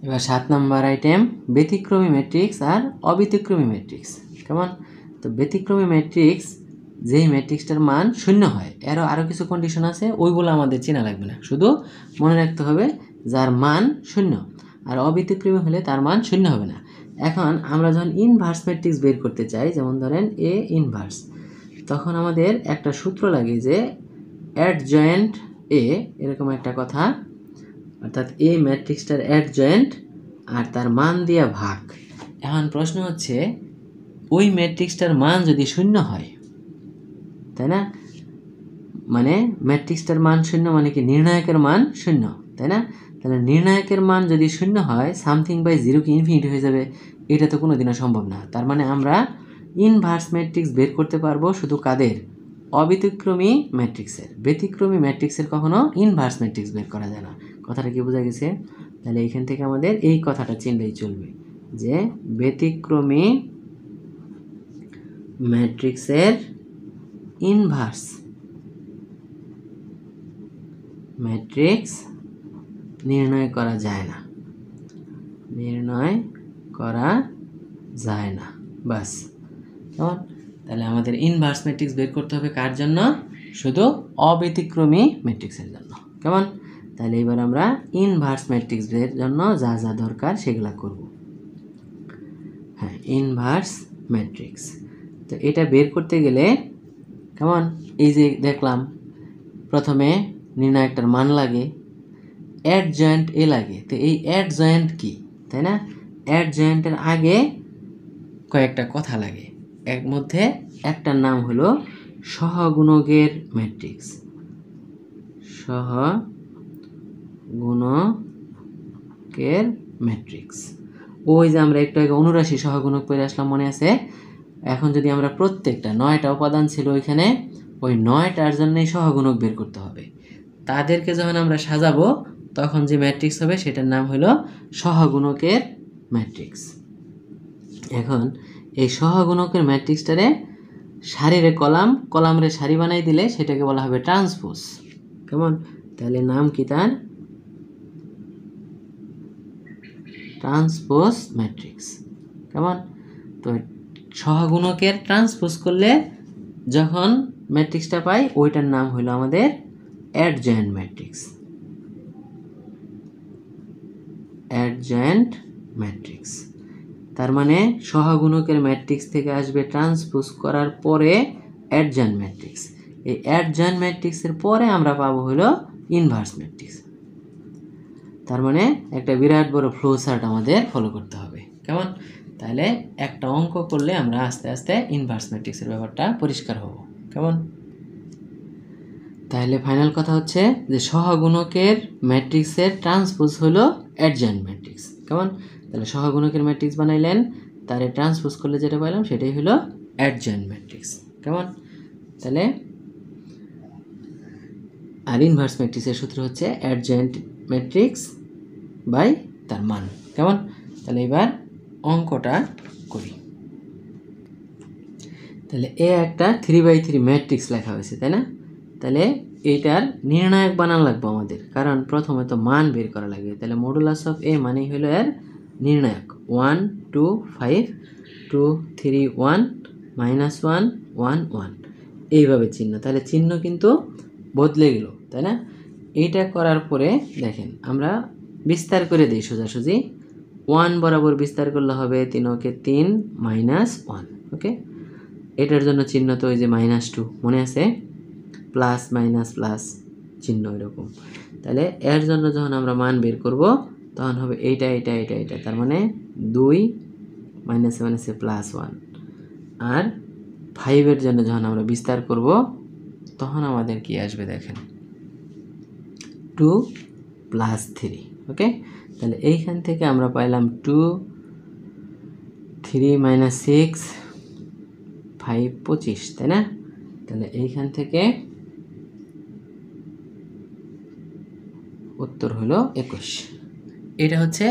এবার 7 নম্বর আইটেম ব্যতিক্রমী ম্যাট্রিক্স আর অব্যতিক্রমী ম্যাট্রিক্স। কেমন? তো ব্যতিক্রমী ম্যাট্রিক্স যেই ম্যাট্রিক্সটার মান শূন্য হয়, আরও কিছু কন্ডিশন আছে, ওইগুলো আমাদের চেনা লাগবে না, শুধু মনে রাখতে হবে যার মান শূন্য। আর অব্যতিক্রমী হলে তার মান শূন্য হবে না। এখন আমরা যখন ইনভার্স ম্যাট্রিক্স বের করতে চাই, যেমন ধরেন এ ইনভার্স, তখন আমাদের একটা সূত্র লাগে যে অ্যাডজয়েন্ট এ, এরকম একটা কথা, অর্থাৎ এ ম্যাট্রিক্সটার অ্যাডজয়েন্ট আর তার মান দিয়ে ভাগ। এখন প্রশ্ন হচ্ছে ওই ম্যাট্রিক্সটার মান যদি শূন্য হয়, তাই না, মানে ম্যাট্রিক্সটার মান শূন্য মানে কি নির্ণায়কের মান শূন্য, তাই না? তাহলে নির্ণায়কের মান যদি শূন্য হয়, সামথিং বাই জিরো কি ইনফিনিটি হয়ে যাবে? এটা তো কোনোদিনও সম্ভব না। তার মানে আমরা ইনভার্স ম্যাট্রিক্স বের করতে পারবো শুধু কাদের? অব্যতিক্রমী ম্যাট্রিক্সের। ব্যতিক্রমী ম্যাট্রিক্সের কখনো ইনভার্স ম্যাট্রিক্স বের করা যায় না। কথাটা কি বোঝা গেছে? তাহলে এখান থেকে আমাদের এই কথাটা চিনলেই চলবে যে ব্যতিক্রমী ম্যাট্রিক্সের ইনভার্স ম্যাট্রিক্স নির্ণয় করা যায় না, নির্ণয় করা যায় না, বাস। কেমন? তাহলে আমাদের ইনভার্স ম্যাট্রিক্স বের করতে হবে কার জন্য? শুধু অব্যতিক্রমী ম্যাট্রিক্সের জন্য। কেমন? তাহলে এবার আমরা ইনভার্স ম্যাট্রিক্সের জন্য যা যা দরকার সেগুলো করব। হ্যাঁ, ইনভার্স ম্যাট্রিক্স। তো এটা বের করতে গেলে কেমন, এই যে দেখলাম প্রথমে নির্ণায়কটার মান লাগে, অ্যাডজয়েন্ট এ লাগে। তো এই অ্যাডজয়েন্ট কি, তাই না? অ্যাডজয়েন্টের আগে কয়েকটা কথা লাগে, এর মধ্যে একটার নাম হলো সহগুণকের ম্যাট্রিক্স। সহগুণকের ম্যাট্রিক্স, ওই যে আমরা একটু আগে অনুরাশি সহগুণক পড়ে আসলাম, মনে আছে? এখন যদি আমরা প্রত্যেকটা 9টা উপাদান ছিল ওইখানে, ওই 9টার জন্যই সহগুণক বের করতে হবে। তাদেরকে যখন আমরা সাজাবো তখন যে ম্যাট্রিক্স হবে সেটার নাম হলো সহগুণকের ম্যাট্রিক্স। এখন এই সহগুণকের ম্যাট্রিক্সটারে সারিরে কলামরে সারি বানাই দিলে সেটাকে বলা হবে ট্রান্সপোজ। কেমন? তাহলে নাম কি তার? Transpose matrix. কেমন? তো সহগুণকের ট্রান্সপোজ করলে যখন ম্যাট্রিক্সটা পাই ওইটার নাম হলো আমাদের অ্যাডজয়েন্ট ম্যাট্রিক্স। অ্যাডজয়েন্ট ম্যাট্রিক্স তার মানে সহগুণকের ম্যাট্রিক্স থেকে আসবে ট্রান্সপোজ করার পরে অ্যাডজয়েন্ট ম্যাট্রিক্স। এই অ্যাডজয়েন্ট ম্যাট্রিক্সের পরে আমরা পাবো হলো ইনভার্স ম্যাট্রিক্স। তার মানে একটা বিরাট বড় ফ্লো চার্ট আমাদের ফলো করতে হবে। কেমন? তাহলে একটা অঙ্ক করলে আমরা আস্তে আস্তে ইনভার্স ম্যাট্রিক্সের ব্যাপারটা পরিষ্কার হব। কেমন? তাহলে ফাইনাল কথা হচ্ছে যে সহগুণকের ম্যাট্রিক্সের ট্রান্সপোজ হলো অ্যাডজয়েন্ট ম্যাট্রিক্স। কেমন? তাহলে সহগুণকের ম্যাট্রিক্স বানাইলেন, তারে ট্রান্সপোজ করলে যেটা পাইলাম সেটাই হলো অ্যাডজয়েন্ট ম্যাট্রিক্স। কেমন? তাহলে আর ইনভার্স ম্যাট্রিক্সের সূত্র হচ্ছে অ্যাডজয়েন্ট ম্যাট্রিক্স বাই তার মান। কেমন? তাহলে এবার অঙ্কটা করি। তাহলে এ একটা 3/3 ম্যাট্রিক্স লেখা হয়েছে, তাই না? তাহলে এইটার নির্ণায়ক বানান লাগবে আমাদের, কারণ প্রথমে তো মান বের করা লাগবে। তাহলে মডুলাস অফ এ মানেই হলো এর নির্ণায়ক। 1 2 5 2 3 1 -1 1 1 এইভাবে চিহ্ন। তাহলে চিহ্ন কিন্তু বদলে গেল, তাই না? এইটা করার পরে দেখেন আমরা বিস্তার করে দিই সোজাসুজি। 1 বরাবর বিস্তার করলে হবে 3 × 3 -1। ওকে, এটার জন্য চিহ্ন তো ওই যে -2 মনে আছে, প্লাস মাইনাস প্লাস চিহ্ন এরকম। তাহলে এর জন্য যখন আমরা মান বের করব তখন হবে এইটা এটা এটা এটা, তার মানে 2 মাইনাসে মাইনাসে +1। আর 5 জন্য যখন আমরা বিস্তার করব তখন আমাদের কি আসবে দেখেন, 2 + 3। ওকে, তাহলে এইখান থেকে আমরা পাইলাম 2 3 - 6 5 25, তাই না? তাহলে এইখান থেকে উত্তর হলো 21। এটা হচ্ছে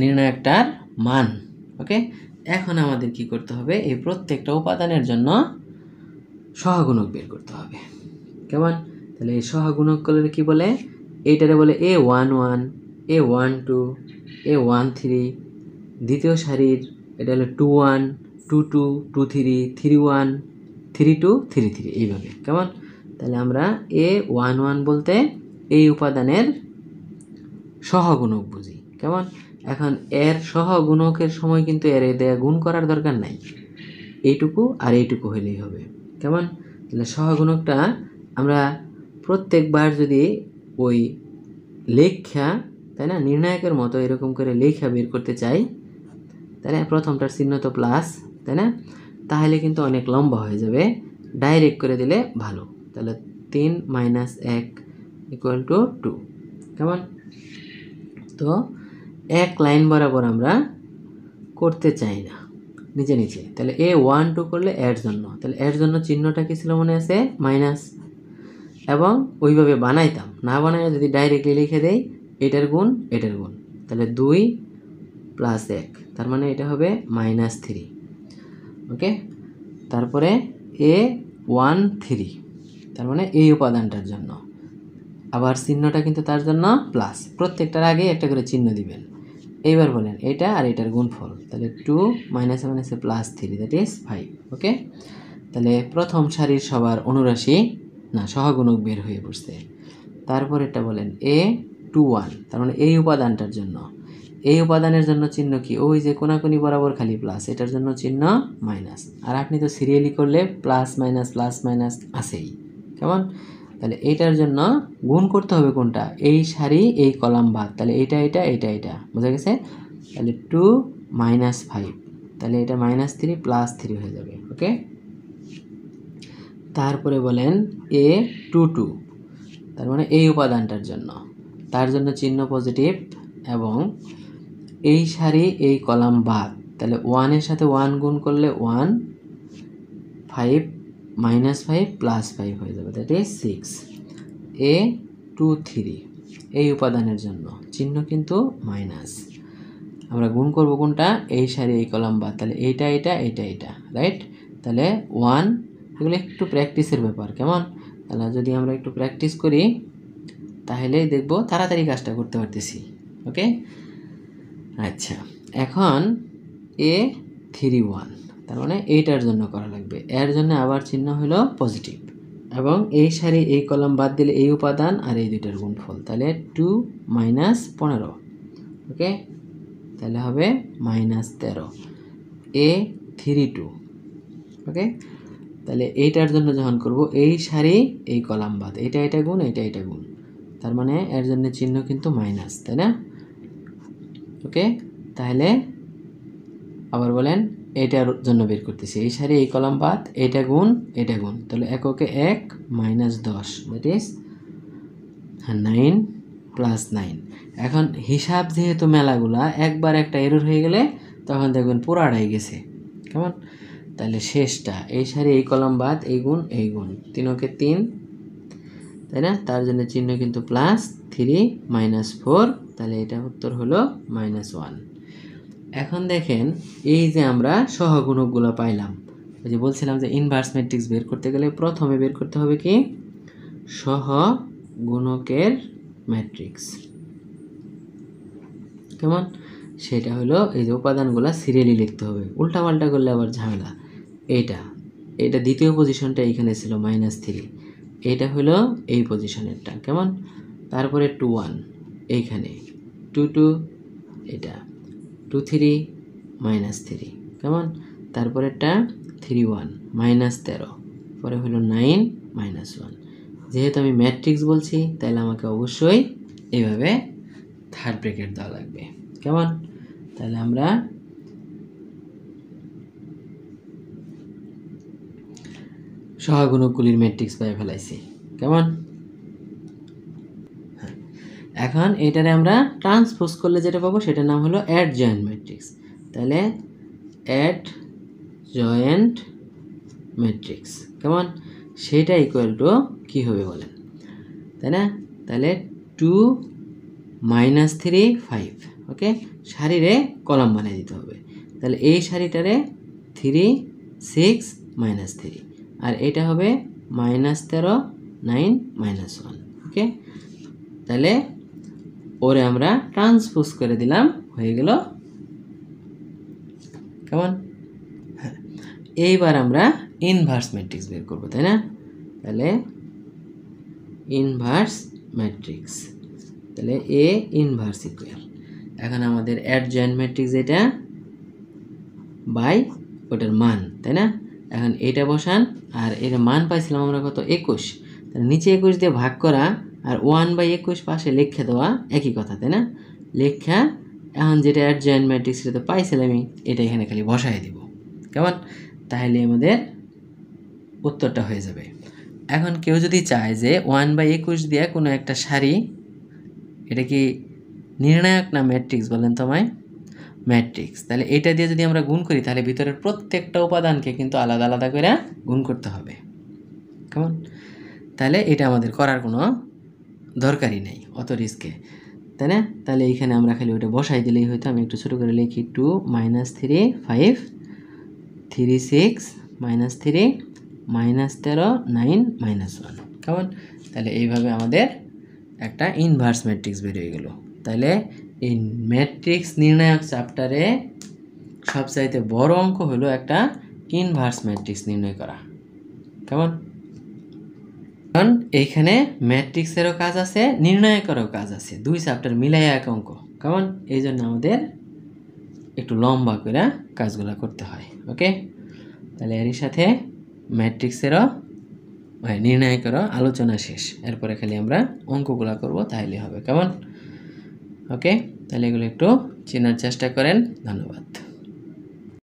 নির্ণায়কটার মান। ওকে, এখন আমাদের কি করতে হবে, এই প্রত্যেকটা উপাদানের জন্য সহগুণক বের করতে হবে। কেমন? তাহলে এই সহগুণক করলে কি বলে, এইটারে বলে A11 A12 A13, দ্বিতীয় সারির এটা হলো 21, 22, 23, 31, 32, 33 এইভাবে। কেমন? তাহলে আমরা A11 বলতে এই উপাদানের সহগুণক বুঝি। কেমন? এখন এর সহগুণকের সময় কিন্তু এর দেয়া গুণ করার দরকার নাই, এইটুকু আর এইটুকু হলেই হবে। কেমন? তাহলে সহগুণকটা আমরা প্রত্যেকবার যদি ওই লেখা, তাই না, নির্ণায়কের মতো এরকম করে লেখা বের করতে চাই, তাই না, প্রথমটার চিহ্ন তো প্লাস, তাই না, তাহলে কিন্তু অনেক লম্বা হয়ে যাবে। ডাইরেক্ট করে দিলে ভালো। তাহলে 3 - 1 = 2। কেমন? তো এক লাইন বরাবর আমরা করতে চাই না, নিচে নিচে। তাহলে A12 করলে এর জন্য, তাহলে এর জন্য চিহ্নটা কি ছিল মনে আছে? মাইনাস। এবং ওইভাবে বানাইতাম, না বানাই যদি ডাইরেক্টলি লিখে দেই এটার গুণ এটার গুণ, তাহলে 2 + 1, তার মানে এটা হবে -3। ওকে, তারপরে A13, তার মানে এই উপাদানটার জন্য আবার চিহ্নটা কিন্তু তার জন্য প্লাস, প্রত্যেকটার আগে একটা করে চিহ্ন দিবেন। এইবার বলেন এটা আর এটার গুণফল, তাহলে 2 - +3 দ্যাট ইজ 5। ওকে, তাহলে প্রথম সারির সবার অনুরাশি না সহগুণক বের হয়ে পড়ছে। তারপরেরটা বলেন A21, তার মানে এই উপাদানটার জন্য, এই উপাদানের জন্য চিহ্ন কি? ওই যে কোনাকুনি বরাবর খালি প্লাস, এটার জন্য চিহ্ন মাইনাস। আর আপনি তো সিরিয়ালি করলে প্লাস মাইনাস আছেই। কেমন? তাহলে এইটার জন্য গুণ করতে হবে কোনটা? এই সারি এই কলাম বাদ, তাহলে এটা বোঝা গেছে? তাহলে 2 - 5, তাহলে এটা -3 + 3 হয়ে যাবে। ওকে, তারপরে বলেন A22, তার মানে এই উপাদানটার জন্য, তার জন্য চিহ্ন পজিটিভ এবং এই সারি এই কলাম বাদ, তাহলে 1 এর সাথে 1 গুণ করলে 1, 5 - 5 + 5 হয়ে যাবে, দ্যাট ইজ 6। A23 এই উপাদানের জন্য চিহ্ন কিন্তু মাইনাস, আমরা গুণ করব কোনটা? এই সারি এই কলাম বাদ, তাহলে এটা রাইট। তাহলে 1, এগুলো একটু প্র্যাকটিসের ব্যাপার। কেমন? তাহলে যদি আমরা একটু প্র্যাকটিস করি তাহলেই দেখব তাড়াতাড়ি কাজটা করতে পারতেছি। ওকে, আচ্ছা, এখন A31, তার মানে এইটার জন্য করা লাগবে, এর জন্য আবার চিহ্ন হলো পজিটিভ এবং এই সারি এই কলাম বাদ দিলে এই উপাদান আর এই দুইটার গুণফল, তাহলে 2 - 15। ওকে, তাহলে হবে -13। A32, ওকে, তাহলে এইটার জন্য যখন করব এই সারি এই কলাম বাদ, এটা গুণ এটা গুণ, তার মানে এর জন্য চিহ্ন কিন্তু মাইনাস, তাই না? ওকে, তাহলে আবার বলেন এটার জন্য বের করতেছি, এই সারি এই কলাম বাদ, এটা গুণ, তাহলে এককে 1 - 10 দ্যাট ইজ 9 + 9। এখন হিসাব যেহেতু মেলাগুলা, একবার একটা এরর হয়ে গেলে তখন দেখবেন পুরাটাই গেছে। কেমন? তাহলে শেষটা এই সারি এই কলাম বাদ, এই গুণ 3 × 3, তাই না, তার জন্য চিহ্ন কিন্তু +3 - 4, তাহলে এটা উত্তর হলো -1। এখন দেখেন এই যে আমরা সহগুণকগুলো পাইলাম, ওই যে বলছিলাম যে ইনভার্স ম্যাট্রিক্স বের করতে গেলে প্রথমে বের করতে হবে কি? সহগুণকের ম্যাট্রিক্স। কেমন? সেটা হলো এই যে উপাদানগুলো সিরিয়ালি লিখতে হবে, উল্টাপাল্টা করলে আবার ঝামেলা। এটা দ্বিতীয় পজিশনটা এইখানে ছিল -3, এটা হলো এই পজিশনেরটা। কেমন? তারপরে 21 এইখানে, 22 এটা, 23 -3। কেমন? তারপরেরটা 31 -13, পরে হলো 9 -1। যেহেতু আমি ম্যাট্রিক্স বলছি তাহলে আমাকে অবশ্যই এইভাবে থার্ড ব্র্যাকেট দেওয়া লাগবে। কেমন? তাহলে আমরা সহগুণকগুলির ম্যাট্রিক্স পাই ফেলাইছি। কেমন? এখন এটারে আমরা ট্রান্সপোজ করলে যেটা পাবো সেটার নাম হলো অ্যাডজয়েন্ট ম্যাট্রিক্স। তাহলে অ্যাডজয়েন্ট ম্যাট্রিক্স, কেমন? সেটা ইকুয়াল টু কী হবে বলেন, তাই না? তাহলে 2 - 3 5, ওকে, সারিরে কলাম বানিয়ে দিতে হবে। তাহলে এই সারিটারে 3 6 -3, আর এটা হবে -13 9 -1। ওকে, তাহলে ওরে আমরা ট্রান্সপোজ করে দিলাম, হয়ে গেল। কেমন? এইবার আমরা ইনভার্স ম্যাট্রিক্স বের করব, তাই না? তাহলে ইনভার্স ম্যাট্রিক্স, তাহলে এ ইনভার্স ইকুয়াল, এখন আমাদের অ্যাডজয়েন্ট ম্যাট্রিক্স এটা বাই ওটার মান, তাই না? এখন এটা বসান, আর এর মান পাইছিলাম আমরা কত? 21। তাহলে নিচে 21 দিয়ে ভাগ করা আর 1/21 পাশে লিখে দেওয়া একই কথা, তাই না? লেখা এখন যেটা অ্যাডজয়েন্ট ম্যাট্রিক্স সেটা তো পাইছিলাম আমি, এটা এখানে খালি বসাই দিব। কেমন? তাহলে আমাদের উত্তরটা হয়ে যাবে। এখন কেউ যদি চায় যে 1/21 দিয়ে কোনো একটা সারি, এটা কি নির্ণায়ক না ম্যাট্রিক্স বলেন তো আমায়? ম্যাট্রিক্স। তাহলে এটা দিয়ে যদি আমরা গুণ করি তাহলে ভিতরের প্রত্যেকটা উপাদানকে কিন্তু আলাদা আলাদা করে গুণ করতে হবে। কেমন? তাহলে এটা আমাদের করার কোনো দরকারই নেই, অত রিস্কে, তাই না? তাহলে এইখানে আমরা খালি ওটা বসাই দিলেই হয়তো। আমি একটু ছোটো করে লিখি, 2 - 3 5 3 6 -3 -13 9 -1। কেমন? তাহলে এইভাবে আমাদের একটা ইনভার্স ম্যাট্রিক্স বেরিয়ে গেল। তাহলে এই ম্যাট্রিক্স নির্ণায়ক চ্যাপ্টারে সবচাইতে বড় অঙ্ক হলো একটা ইনভার্স ম্যাট্রিক্স নির্ণয় করা। কেমন? কারণ এইখানে ম্যাট্রিক্সেরও কাজ আছে, নির্ণায়কেরও কাজ আছে, 2 চ্যাপ্টার মিলাই এক অঙ্ক। কেমন? এই জন্য আমাদের একটু লম্বা করে কাজগুলো করতে হয়। ওকে, তাহলে এরই সাথে ম্যাট্রিক্সেরও নির্ণায়কেরও আলোচনা শেষ। এরপরে খালি আমরা অঙ্কগুলো করব, তাহলে হবে। কেমন? ওকে, তাহলে এগুলো একটু চেনার চেষ্টা করেন। ধন্যবাদ।